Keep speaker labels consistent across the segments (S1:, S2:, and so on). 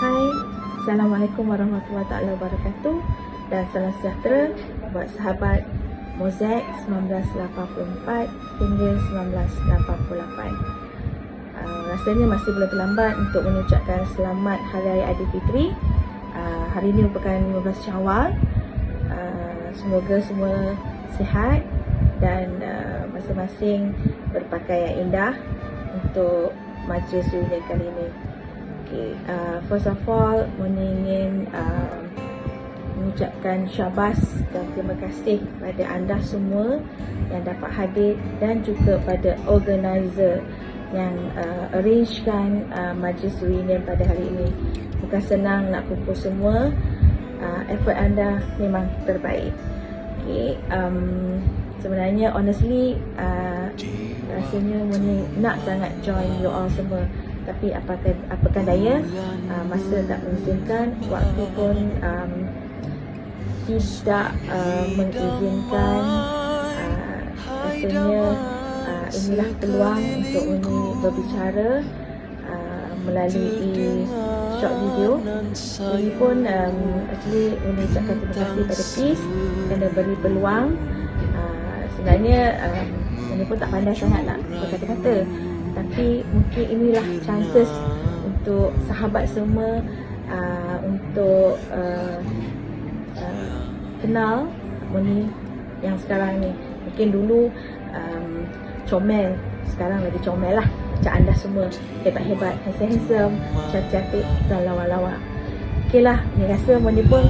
S1: Hai, Assalamualaikum warahmatullahi wabarakatuh dan salam sejahtera buat sahabat Mosaic 1984 hingga 1988. Rasanya masih belum terlambat untuk mengucapkan selamat Hari Raya Aidilfitri. Hari ini merupakan 15 Syawal. Semoga semua sihat dan masing-masing berpakaian indah untuk majlis reunion kali ini. First of all, ingin mengucapkan syabas dan terima kasih pada anda semua yang dapat hadir dan juga pada organizer yang arrangekan majlis reunion pada hari ini. Bukan senang nak kumpul semua, effort anda memang terbaik. Sebenarnya honestly rasanya nak sangat join you all semua, tapi apakah daya, masa tak mengizinkan, waktu pun tidak mengizinkan. Rasanya inilah peluang untuk Uni berbicara melalui short video. Ini pun actually Uni ucapkan terima kasih pada Peace kerana beri peluang. Sebenarnya Uni pun tak pandai sangat nak berkata-kata, tapi mungkin inilah chances untuk sahabat semua untuk kenal Moni yang sekarang ni. Mungkin dulu comel, sekarang lagi comel lah macam anda semua, hebat-hebat, handsome, cantik dan lawa-lawa. Okey lah, ni rasa Moni pun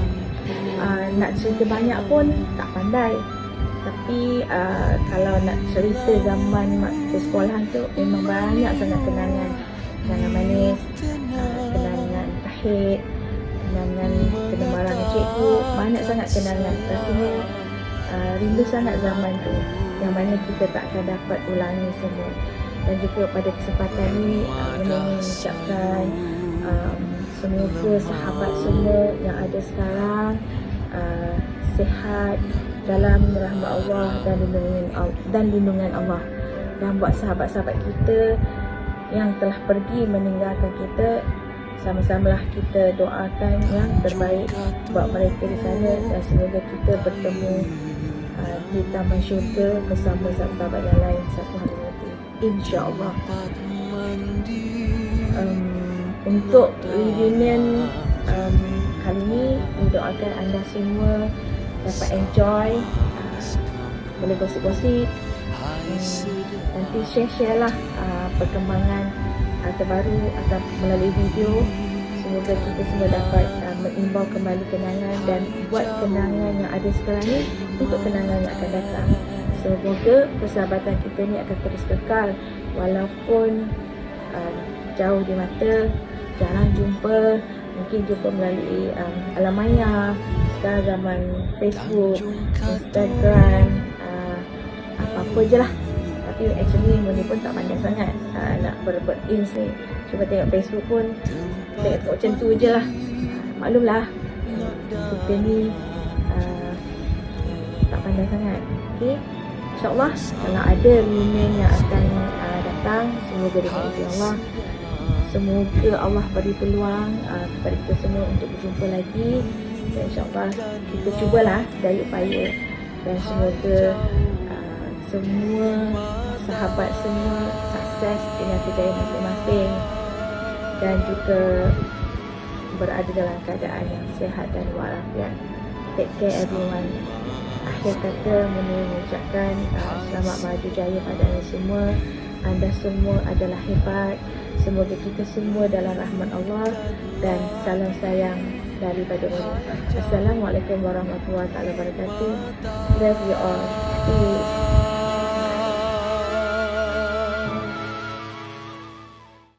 S1: nak cerita banyak pun tak pandai. Tapi kalau nak cerita zaman waktu sekolahan tu, memang banyak sangat kenangan. Kenangan manis, kenangan pahit, kenangan kena marah dengan cikgu. Banyak sangat kenangan. Rasanya rindu sangat zaman tu, yang mana kita tak akan dapat ulangi semua. Dan juga pada kesempatan ni, mengucapkan semoga sahabat semua yang ada sekarang sihat dalam rahmat Allah dan lindungan Allah. Dan buat sahabat-sahabat kita yang telah pergi meninggalkan kita, sama-samalah kita doakan yang terbaik buat mereka di sana, dan semoga kita bertemu di taman syurga bersama sahabat-sahabat yang lain satu hari nanti, insya-Allah. Untuk reunion kali ini, doakan anda semua dapat enjoy, boleh gosip-gosip, nanti share lah perkembangan terbaru atau melalui video. Semoga kita semua dapat mengimbau kembali kenangan dan buat kenangan yang ada sekarang ni untuk kenangan yang akan datang. Semoga persahabatan kita ni akan terus kekal walaupun jauh di mata, jarang jumpa, mungkin jumpa melalui alam maya. Sekarang zaman Facebook, Instagram, apa-apa je lah. Tapi actually Moni pun tak pandai sangat nak ins ni. Cuba tengok Facebook pun, tengok macam tu je lah. Maklumlah, kita ni tak pandai sangat. Okay, InsyaAllah kalau ada reunion yang akan datang, semoga dengan izin Allah, semoga Allah beri peluang kepada kita semua untuk berjumpa lagi. Dan insyaAllah kita cubalah dari upaya, dan semoga semua sahabat semua sukses dengan kejayaan masing-masing dan juga berada dalam keadaan yang sihat dan walafiat. Take care everyone. Akhir kata, mengucapkan selamat maju jaya pada anda semua. Anda semua adalah hebat. Semoga kita semua dalam rahmat Allah, dan salam sayang daripada Moni. Assalamualaikum warahmatullahi wabarakatuh. Love you all. Peace.